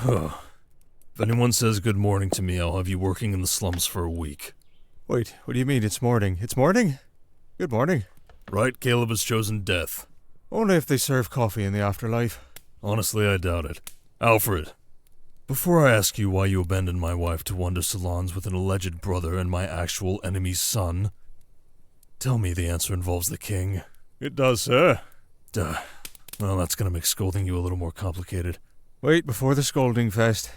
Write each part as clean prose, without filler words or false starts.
If anyone says good morning to me, I'll have you working in the slums for a week. Wait, what do you mean it's morning? It's morning? Good morning. Right, Caleb has chosen death. Only if they serve coffee in the afterlife. Honestly, I doubt it. Alfred, before I ask you why you abandoned my wife to wander salons with an alleged brother and my actual enemy's son, tell me the answer involves the king. It does, sir. Duh. Well, that's gonna make scolding you a little more complicated. Wait, before the scolding fest.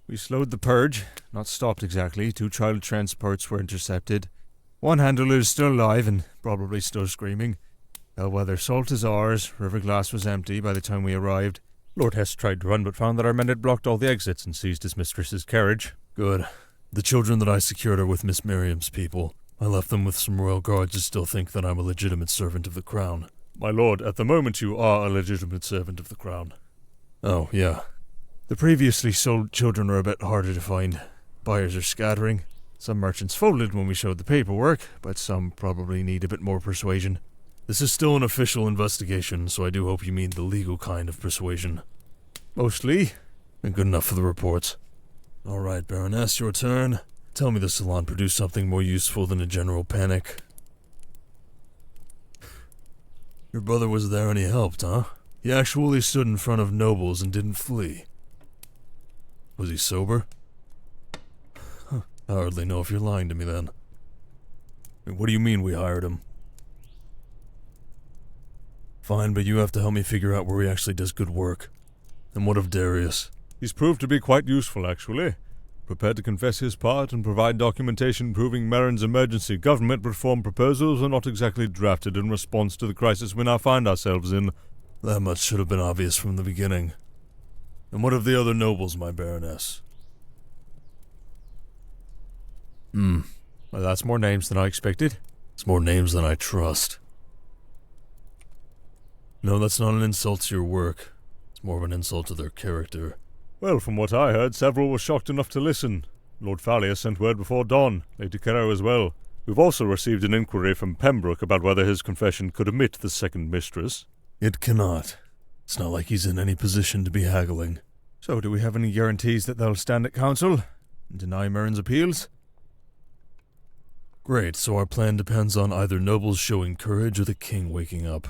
We slowed the purge. Not stopped exactly. 2 child transports were intercepted. One handler is still alive and probably still screaming. Bellwether salt is ours. River Glass was empty by the time we arrived. Lord Hess tried to run but found that our men had blocked all the exits and seized his mistress's carriage. Good. The children that I secured are with Miss Miriam's people. I left them with some royal guards who still think that I'm a legitimate servant of the crown. My lord, at the moment you are a legitimate servant of the crown. Oh, yeah. The previously sold children are a bit harder to find. Buyers are scattering. Some merchants folded when we showed the paperwork, but some probably need a bit more persuasion. This is still an official investigation, so I do hope you mean the legal kind of persuasion. Mostly. And good enough for the reports. Alright, Baroness, your turn. Tell me the salon produced something more useful than a general panic. Your brother was there and he helped, huh? He actually stood in front of nobles and didn't flee. Was he sober? Huh. I hardly know if you're lying to me then. What do you mean we hired him? Fine, but you have to help me figure out where he actually does good work. And what of Darius? He's proved to be quite useful, actually. Prepared to confess his part and provide documentation proving Maren's emergency government reform proposals are not exactly drafted in response to the crisis we now find ourselves in. That much should have been obvious from the beginning. And what of the other nobles, my Baroness? Well, that's more names than I expected. It's more names than I trust. No, that's not an insult to your work. It's more of an insult to their character. Well, from what I heard, several were shocked enough to listen. Lord Fallier sent word before dawn, Lady Carrow as well. We've also received an inquiry from Pembroke about whether his confession could omit the second mistress. It cannot. It's not like he's in any position to be haggling. So do we have any guarantees that they'll stand at council and deny Maren's appeals? Great, so our plan depends on either nobles showing courage or the king waking up.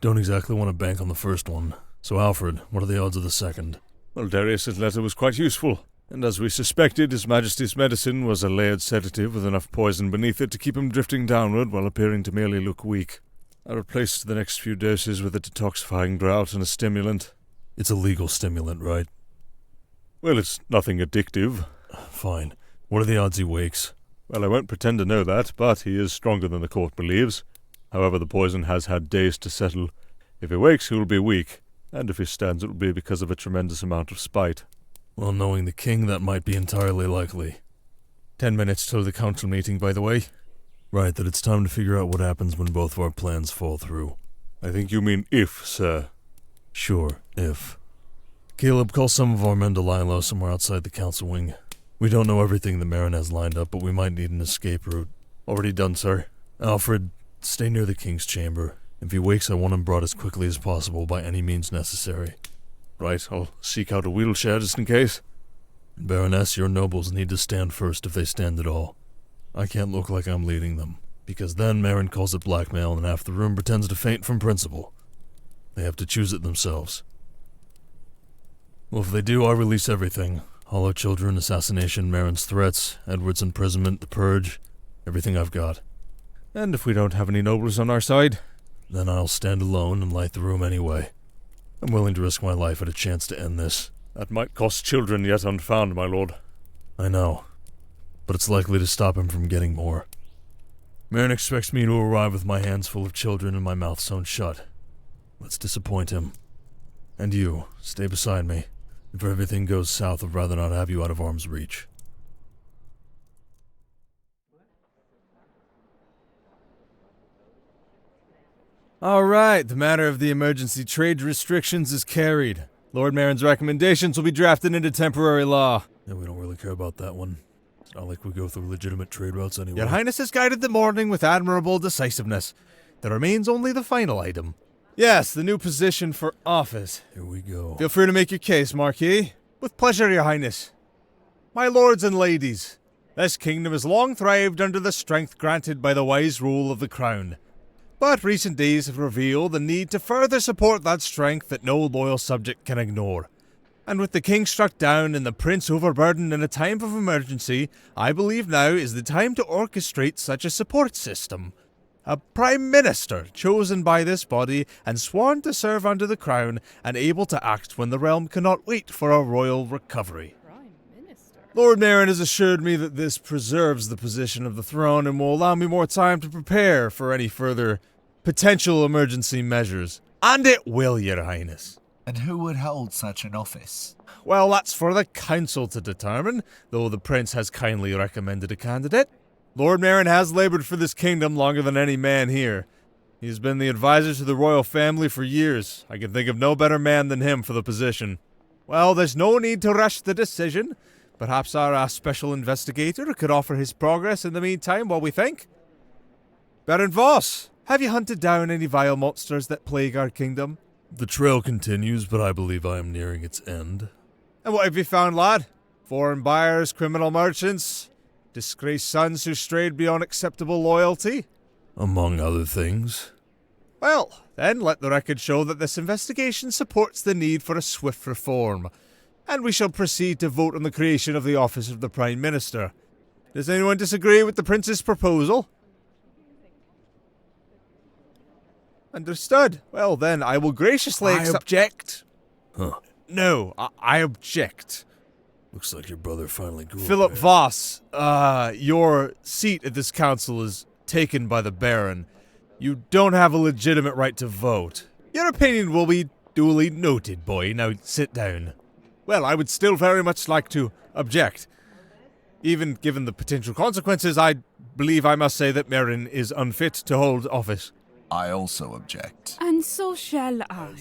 Don't exactly want to bank on the first one. So Alfred, what are the odds of the second? Well, Darius's letter was quite useful, and as we suspected, His Majesty's medicine was a layered sedative with enough poison beneath it to keep him drifting downward while appearing to merely look weak. I replaced the next few doses with a detoxifying draught and a stimulant. It's a legal stimulant, right? Well, it's nothing addictive. Fine. What are the odds he wakes? Well, I won't pretend to know that, but he is stronger than the court believes. However, the poison has had days to settle. If he wakes, he will be weak, and if he stands, it will be because of a tremendous amount of spite. Well, knowing the king, that might be entirely likely. 10 minutes till the council meeting, by the way. Right, that it's time to figure out what happens when both of our plans fall through. I think you mean if, sir. Sure, if. Caleb, call some of our men to lie low somewhere outside the council wing. We don't know everything that Maren has lined up, but we might need an escape route. Already done, sir. Alfred, stay near the king's chamber. If he wakes, I want him brought as quickly as possible by any means necessary. Right, I'll seek out a wheelchair just in case. Baroness, your nobles need to stand first if they stand at all. I can't look like I'm leading them, because then Maren calls it blackmail and half the room pretends to faint from principle. They have to choose it themselves. Well, if they do, I'll release everything. Hollow children, assassination, Maren's threats, Edward's imprisonment, the purge, everything I've got. And if we don't have any nobles on our side? Then I'll stand alone and light the room anyway. I'm willing to risk my life at a chance to end this. That might cost children yet unfound, my lord. I know, but it's likely to stop him from getting more. Maren expects me to arrive with my hands full of children and my mouth sewn shut. Let's disappoint him. And you, stay beside me. If everything goes south, I'd rather not have you out of arm's reach. All right, the matter of the emergency trade restrictions is carried. Lord Maren's recommendations will be drafted into temporary law. Yeah, we don't really care about that one. It's not like we go through legitimate trade routes anyway. Your Highness has guided the morning with admirable decisiveness. There remains only the final item. Yes, the new position for office. Here we go. Feel free to make your case, Marquis. With pleasure, your highness. My lords and ladies, this kingdom has long thrived under the strength granted by the wise rule of the crown. But recent days have revealed the need to further support that strength that no loyal subject can ignore. And with the king struck down and the prince overburdened in a time of emergency, I believe now is the time to orchestrate such a support system. A prime minister chosen by this body and sworn to serve under the crown and able to act when the realm cannot wait for a royal recovery. Lord Maren has assured me that this preserves the position of the throne and will allow me more time to prepare for any further potential emergency measures. And it will, your highness. And who would hold such an office? Well, that's for the council to determine, though the prince has kindly recommended a candidate. Lord Maren has laboured for this kingdom longer than any man here. He has been the advisor to the royal family for years. I can think of no better man than him for the position. Well, there's no need to rush the decision. Perhaps our special investigator could offer his progress in the meantime while we think. Baron Voss, have you hunted down any vile monsters that plague our kingdom? The trail continues, but I believe I am nearing its end. And what have you found, lad? Foreign buyers, criminal merchants, disgraced sons who strayed beyond acceptable loyalty? Among other things. Well, then let the record show that this investigation supports the need for a swift reform. And we shall proceed to vote on the creation of the office of the Prime Minister. Does anyone disagree with the Prince's proposal? Understood. Well then, I will graciously object. Huh. No, I object. Looks like your brother finally grew Philip up. Voss, your seat at this council is taken by the Baron. You don't have a legitimate right to vote. Your opinion will be duly noted, boy. Now sit down. Well, I would still very much like to object. Even given the potential consequences, I believe I must say that Maren is unfit to hold office. I also object. And so shall I.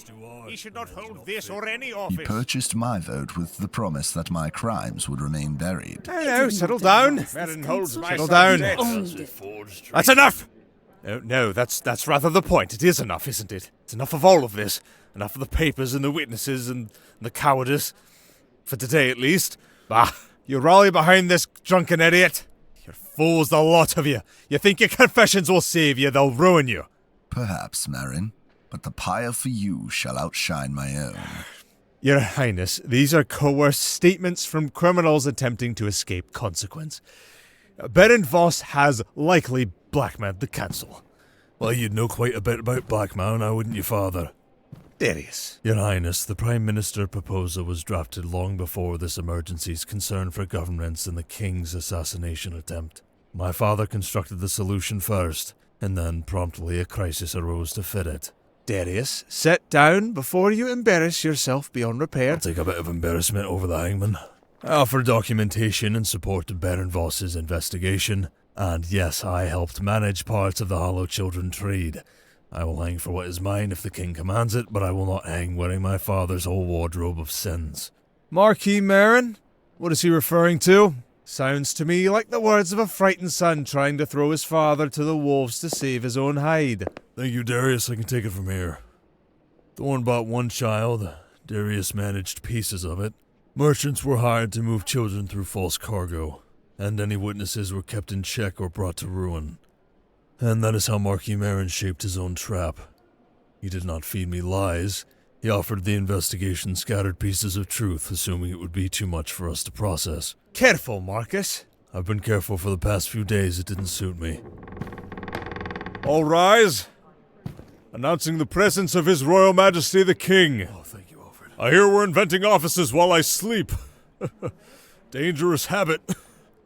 He should not hold this or any He office. purchased my vote with the promise that my crimes would remain buried. No, settle down. Maren holds my settle down. That's enough! No, that's rather the point. It is enough, isn't it? It's enough of all of this. Enough of the papers and the witnesses and the cowardice. For today, at least. Bah, you rally behind this drunken idiot? You're fools, the lot of you. You think your confessions will save you, they'll ruin you. Perhaps, Maren, but the pyre for you shall outshine my own. Your Highness, these are coerced statements from criminals attempting to escape consequence. Baron Voss has likely blackmailed the council. Well, you'd know quite a bit about blackmail now, wouldn't you, father? Darius. Your Highness, the Prime Minister proposal was drafted long before this emergency's concern for governance and the King's assassination attempt. My father constructed the solution first, and then promptly a crisis arose to fit it. Darius, sit down before you embarrass yourself beyond repair. I'll take a bit of embarrassment over the hangman. I offer documentation in support of Baron Voss's investigation, and yes, I helped manage parts of the Hollow Children trade. I will hang for what is mine if the king commands it, but I will not hang wearing my father's whole wardrobe of sins. Marquis Maren? What is he referring to? Sounds to me like the words of a frightened son trying to throw his father to the wolves to save his own hide. Thank you, Darius. I can take it from here. Thorn bought one child. Darius managed pieces of it. Merchants were hired to move children through false cargo, and any witnesses were kept in check or brought to ruin. And that is how Marquis Maren shaped his own trap. He did not feed me lies. He offered the investigation scattered pieces of truth, assuming it would be too much for us to process. Careful, Marcus. I've been careful for the past few days. It didn't suit me. All rise. Announcing the presence of His Royal Majesty the King. Oh, thank you, Alfred. I hear we're inventing offices while I sleep. Dangerous habit.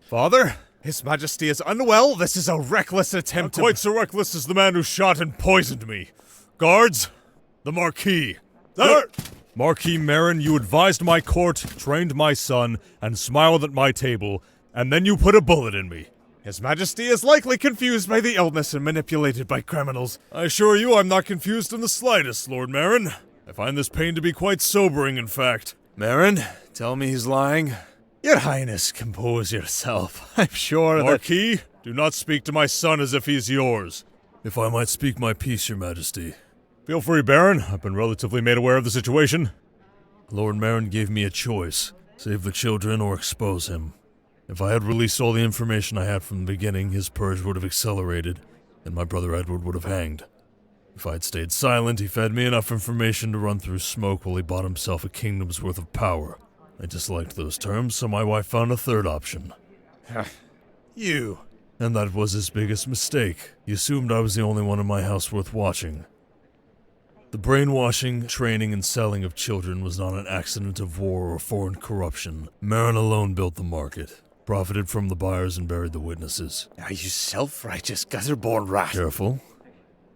Father? His Majesty is unwell. This is a reckless attempt. Not quite so reckless as the man who shot and poisoned me. Guards, the Marquis. Sir! Marquis Maren, you advised my court, trained my son, and smiled at my table, and then you put a bullet in me. His Majesty is likely confused by the illness and manipulated by criminals. I assure you I'm not confused in the slightest, Lord Maren. I find this pain to be quite sobering, in fact. Maren, tell me he's lying. Your Highness, compose yourself. I'm sure that— Marquis, do not speak to my son as if he's yours. If I might speak my piece, Your Majesty. Feel free, Baron. I've been relatively made aware of the situation. Lord Maren gave me a choice. Save the children or expose him. If I had released all the information I had from the beginning, his purge would have accelerated, and my brother Edward would have hanged. If I had stayed silent, he fed me enough information to run through smoke while he bought himself a kingdom's worth of power. I disliked those terms, so my wife found a third option. You. And that was his biggest mistake. He assumed I was the only one in my house worth watching. The brainwashing, training, and selling of children was not an accident of war or foreign corruption. Maren alone built the market, profited from the buyers, and buried the witnesses. Are you self-righteous, gutter-born rat? Careful.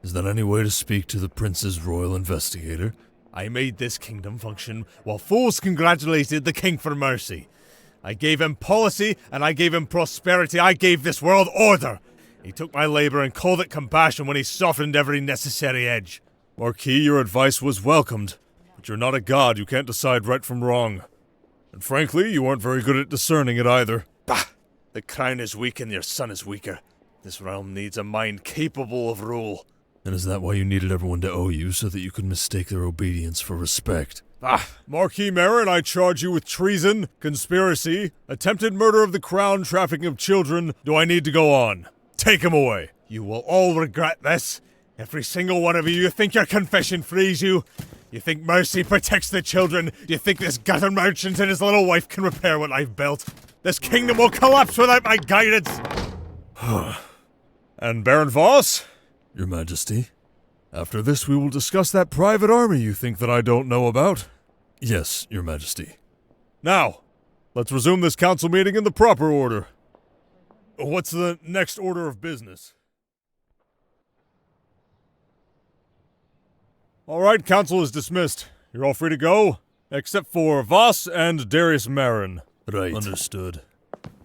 Is that any way to speak to the prince's royal investigator? I made this kingdom function while fools congratulated the king for mercy. I gave him policy, and I gave him prosperity. I gave this world order. He took my labor and called it compassion when he softened every necessary edge. Marquis, your advice was welcomed, but you're not a god. You can't decide right from wrong. And frankly, you aren't very good at discerning it either. Bah! The crown is weak and your son is weaker. This realm needs a mind capable of rule. And is that why you needed everyone to owe you, so that you could mistake their obedience for respect? Marquis Maren, I charge you with treason, conspiracy, attempted murder of the crown, trafficking of children. Do I need to go on? Take him away. You will all regret this. Every single one of you. You think your confession frees you? You think mercy protects the children? Do you think this gutter merchant and his little wife can repair what I've built? This kingdom will collapse without my guidance. And Baron Voss? Your Majesty, after this we will discuss that private army you think that I don't know about. Yes, Your Majesty. Now, let's resume this council meeting in the proper order. What's the next order of business? All right, council is dismissed. You're all free to go, except for Voss and Darius Maren. Right. Understood.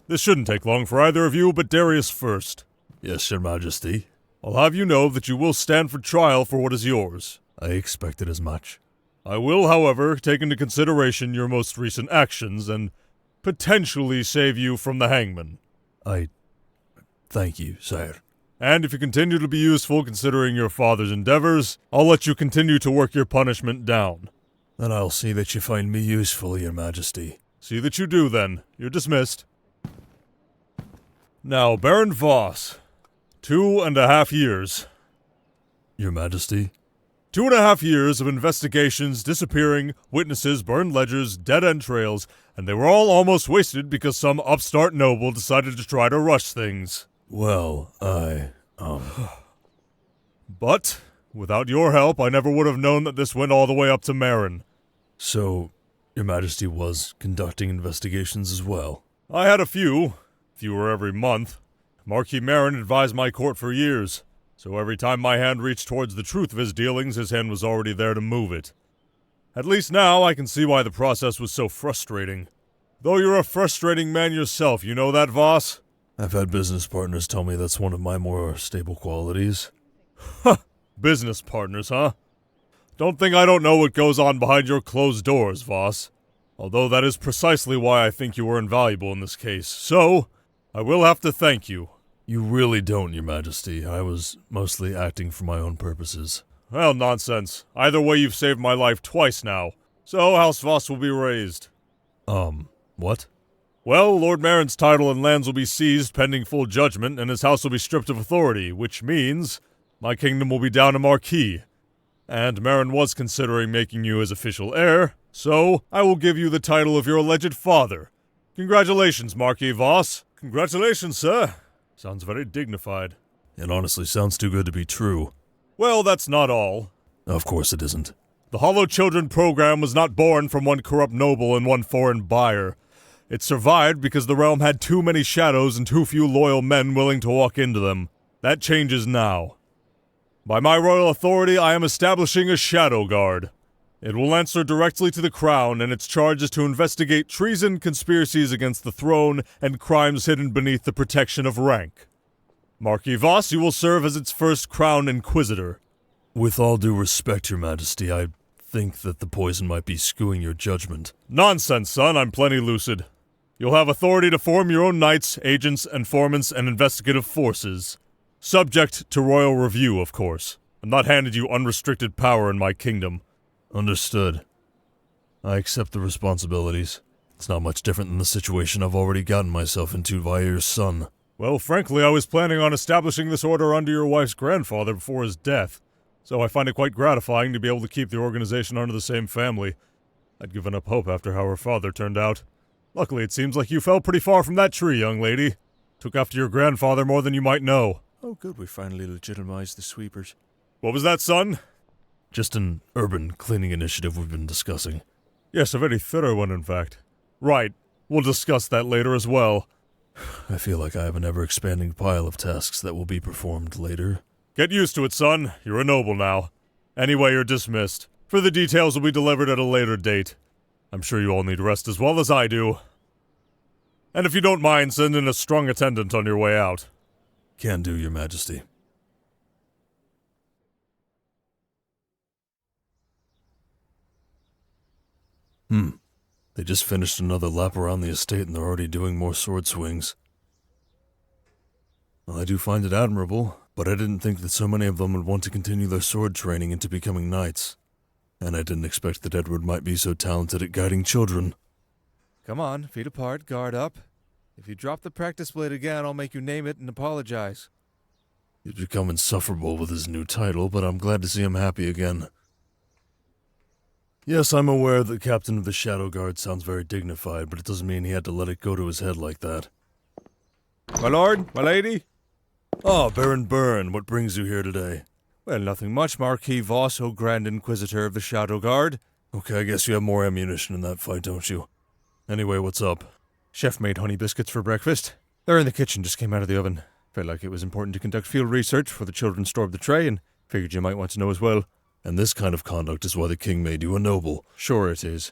This shouldn't take long for either of you, but Darius first. Yes, Your Majesty. I'll have you know that you will stand for trial for what is yours. I expected as much. I will, however, take into consideration your most recent actions and potentially save you from the hangman. Thank you, sire. And if you continue to be useful considering your father's endeavors, I'll let you continue to work your punishment down. Then I'll see that you find me useful, Your Majesty. See that you do, then. You're dismissed. Now, Baron Voss. 2.5 years. Your Majesty? 2.5 years of investigations, disappearing, witnesses, burned ledgers, dead-end trails, and they were all almost wasted because some upstart noble decided to try to rush things. Well, But, without your help, I never would have known that this went all the way up to Maren. So, Your Majesty was conducting investigations as well? I had a few. Fewer every month. Marquis Maren advised my court for years, so every time my hand reached towards the truth of his dealings, his hand was already there to move it. At least now I can see why the process was so frustrating. Though you're a frustrating man yourself, you know that, Voss? I've had business partners tell me that's one of my more stable qualities. Business partners, huh? Don't think I don't know what goes on behind your closed doors, Voss. Although that is precisely why I think you were invaluable in this case. So, I will have to thank you. You really don't, Your Majesty. I was mostly acting for my own purposes. Well, nonsense. Either way, you've saved my life twice now. So, House Voss will be raised. What? Well, Lord Maren's title and lands will be seized pending full judgment, and his house will be stripped of authority, which means my kingdom will be down to Marquis. And Maren was considering making you his official heir, so I will give you the title of your alleged father. Congratulations, Marquis Voss. Congratulations, sir. Sounds very dignified. It honestly sounds too good to be true. Well, that's not all. Of course it isn't. The Hollow Children program was not born from one corrupt noble and one foreign buyer. It survived because the realm had too many shadows and too few loyal men willing to walk into them. That changes now. By my royal authority, I am establishing a Shadow Guard. It will answer directly to the crown, and its charge is to investigate treason, conspiracies against the throne, and crimes hidden beneath the protection of rank. Marquis Voss, you will serve as its first crown inquisitor. With all due respect, Your Majesty, I think that the poison might be skewing your judgment. Nonsense, son, I'm plenty lucid. You'll have authority to form your own knights, agents, informants, and investigative forces. Subject to royal review, of course. I'm not handed you unrestricted power in my kingdom. Understood. I accept the responsibilities. It's not much different than the situation I've already gotten myself into via your son. Well, frankly, I was planning on establishing this order under your wife's grandfather before his death, so I find it quite gratifying to be able to keep the organization under the same family. I'd given up hope after how her father turned out. Luckily, it seems like you fell pretty far from that tree, young lady. Took after your grandfather more than you might know. Oh, good, we finally legitimized the sweepers. What was that, son? Just an urban cleaning initiative we've been discussing. Yes, a very thorough one, in fact. Right, we'll discuss that later as well. I feel like I have an ever-expanding pile of tasks that will be performed later. Get used to it, son. You're a noble now. Anyway, you're dismissed. Further details will be delivered at a later date. I'm sure you all need rest as well as I do. And if you don't mind, send in a strong attendant on your way out. Can do, Your Majesty. They just finished another lap around the estate and they're already doing more sword swings. Well, I do find it admirable, but I didn't think that so many of them would want to continue their sword training into becoming knights. And I didn't expect that Edward might be so talented at guiding children. Come on, feet apart, guard up. If you drop the practice blade again, I'll make you name it and apologize. He's become insufferable with his new title, but I'm glad to see him happy again. Yes, I'm aware that Captain of the Shadow Guard sounds very dignified, but it doesn't mean he had to let it go to his head like that. My lord, my lady? Ah, Baron Byrne, what brings you here today? Well, nothing much, Marquis Voss, O Grand Inquisitor of the Shadow Guard. Okay, I guess you have more ammunition in that fight, don't you? Anyway, what's up? Chef made honey biscuits for breakfast. They're in the kitchen, just came out of the oven. Felt like it was important to conduct field research before the children stored the tray, and figured you might want to know as well. And this kind of conduct is why the king made you a noble. Sure it is.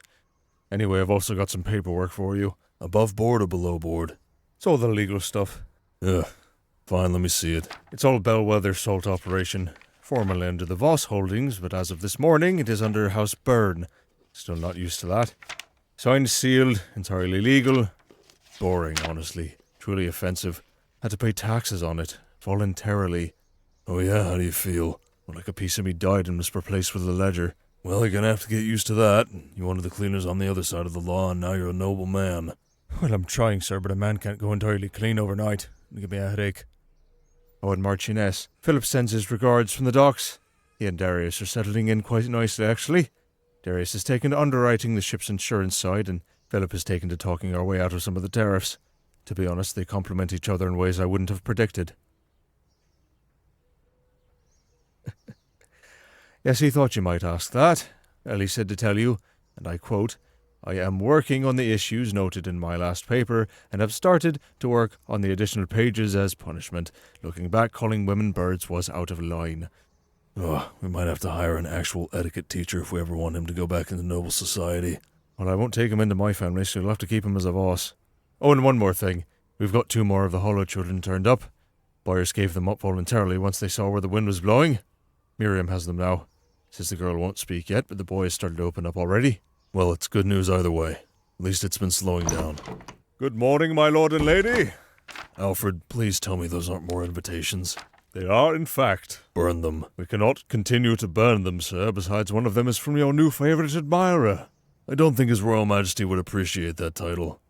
Anyway, I've also got some paperwork for you. Above board or below board? It's all the legal stuff. Ugh. Fine, let me see it. It's all Bellwether Salt Operation. Formerly under the Voss Holdings, but as of this morning, it is under House Byrne. Still not used to that. Signed, sealed, entirely legal. Boring, honestly. Truly offensive. Had to pay taxes on it. Voluntarily. Oh yeah, how do you feel? Well, like a piece of me died and was replaced with a ledger. Well, you're gonna have to get used to that. You wanted the cleaners on the other side of the law, and now you're a noble man. Well, I'm trying, sir, but a man can't go entirely clean overnight. It'll give me a headache. Oh, and Marchioness. Philip sends his regards from the docks. He and Darius are settling in quite nicely, actually. Darius has taken to underwriting the ship's insurance side, and Philip has taken to talking our way out of some of the tariffs. To be honest, they complement each other in ways I wouldn't have predicted. Yes, he thought you might ask that. Ellie said to tell you, and I quote, I am working on the issues noted in my last paper, and have started to work on the additional pages as punishment. Looking back, calling women birds was out of line. Oh, we might have to hire an actual etiquette teacher if we ever want him to go back into noble society. Well, I won't take him into my family, so you'll have to keep him as a Voss. Oh, and one more thing. We've got 2 more of the Hollow children turned up. Buyers gave them up voluntarily once they saw where the wind was blowing. Miriam has them now. Says the girl won't speak yet, but the boy has started to open up already. Well, it's good news either way. At least it's been slowing down. Good morning, my lord and lady. Alfred, please tell me those aren't more invitations. They are, in fact. Burn them. We cannot continue to burn them, sir. Besides, one of them is from your new favourite admirer. I don't think His Royal Majesty would appreciate that title.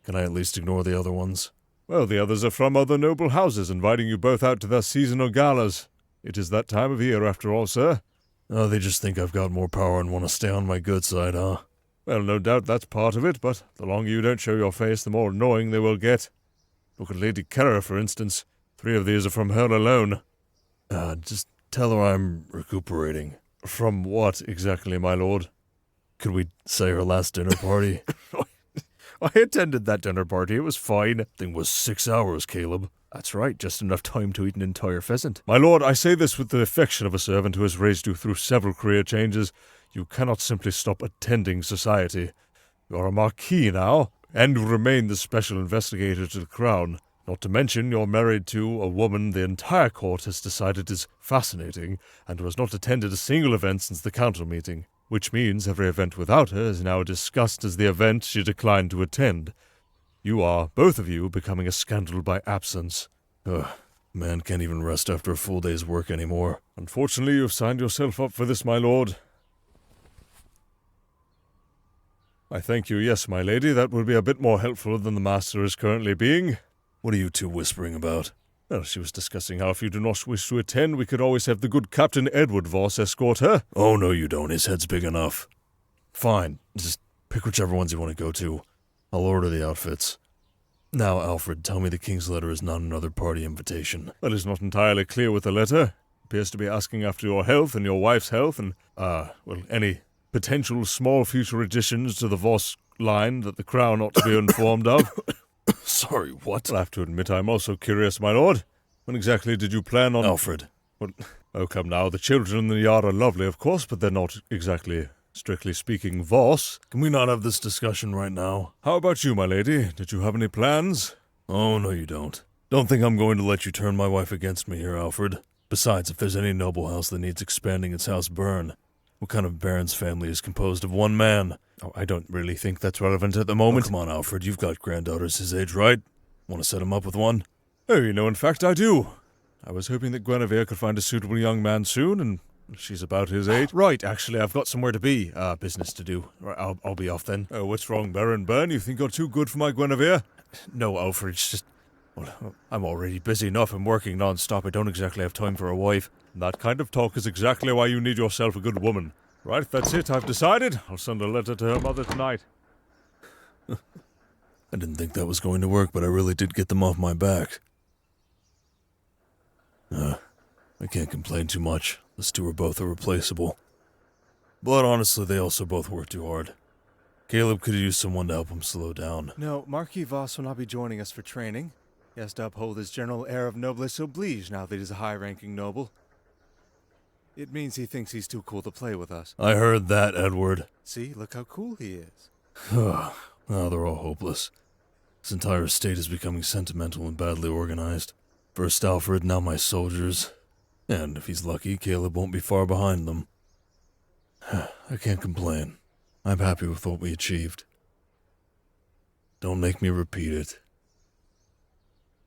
Can I at least ignore the other ones? Well, the others are from other noble houses, inviting you both out to their seasonal galas. It is that time of year, after all, sir. Oh, they just think I've got more power and want to stay on my good side, huh? Well, no doubt that's part of it, but the longer you don't show your face, the more annoying they will get. Look at Lady Kerr, for instance. 3 of these are from her alone. Just tell her I'm recuperating. From what exactly, my lord? Could we say her last dinner party? I attended that dinner party. It was fine. Thing was 6 hours, Caleb. That's right, just enough time to eat an entire pheasant. My lord, I say this with the affection of a servant who has raised you through several career changes. You cannot simply stop attending society. You are a marquis now, and will remain the special investigator to the crown. Not to mention, you're married to a woman the entire court has decided is fascinating, and who has not attended a single event since the council meeting. Which means every event without her is now discussed as the event she declined to attend. You are, both of you, becoming a scandal by absence. Ugh, man can't even rest after a full day's work anymore. Unfortunately, you've signed yourself up for this, my lord. I thank you, yes, my lady. That would be a bit more helpful than the master is currently being. What are you two whispering about? Well, she was discussing how if you do not wish to attend, we could always have the good Captain Edward Voss escort her. Oh, no you don't. His head's big enough. Fine. Just pick whichever ones you want to go to. I'll order the outfits. Now, Alfred, tell me the King's letter is not another party invitation. Well, it's not entirely clear with the letter. Appears to be asking after your health and your wife's health and, any potential small future additions to the Voss line that the Crown ought to be informed of. Sorry, what? I'll have to admit I'm also curious, my lord. When exactly did you plan on... Alfred. Well, oh, come now, the children in the yard are lovely, of course, but they're not exactly, strictly speaking, Voss. Can we not have this discussion right now? How about you, my lady? Did you have any plans? Oh, no you don't. Don't think I'm going to let you turn my wife against me here, Alfred. Besides, if there's any noble house that needs expanding, its house Byrne. What kind of baron's family is composed of one man? Oh, I don't really think that's relevant at the moment. Oh, come on, Alfred. You've got granddaughters his age, right? Want to set him up with one? Oh, in fact, I do. I was hoping that Guinevere could find a suitable young man soon, and she's about his age. Right, actually, I've got somewhere to be. Business to do. Right, I'll be off then. Oh, what's wrong, Baron Byrne? You think you're too good for my Guinevere? No, Alfred, it's just... Well, I'm already busy enough and working non-stop. I don't exactly have time for a wife. That kind of talk is exactly why you need yourself a good woman. Right, that's it. I've decided. I'll send a letter to her mother tonight. I didn't think that was going to work, but I really did get them off my back. I can't complain too much. The two are both irreplaceable. But honestly, they also both work too hard. Caleb could use someone to help him slow down. No, Marquis Voss will not be joining us for training. He has to uphold his general air of noblesse oblige now that he's a high-ranking noble. It means he thinks he's too cool to play with us. I heard that, Edward. See, look how cool he is. Now they're all hopeless. This entire state is becoming sentimental and badly organized. First Alfred, now my soldiers. And if he's lucky, Caleb won't be far behind them. I can't complain. I'm happy with what we achieved. Don't make me repeat it.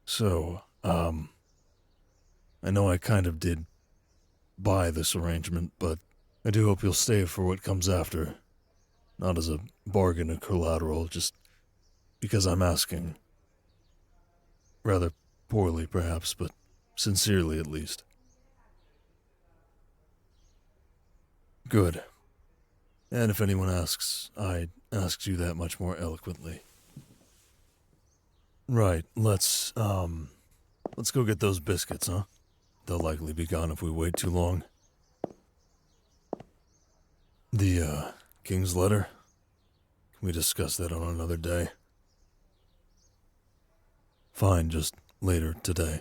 So, I know I kind of did buy this arrangement, but I do hope you'll stay for what comes after. Not as a bargain or collateral, just because I'm asking. Rather poorly, perhaps, but sincerely at least. Good. And if anyone asks, I asked you that much more eloquently. Right, let's go get those biscuits, huh? They'll likely be gone if we wait too long. The, King's letter? Can we discuss that on another day? Fine, just later today.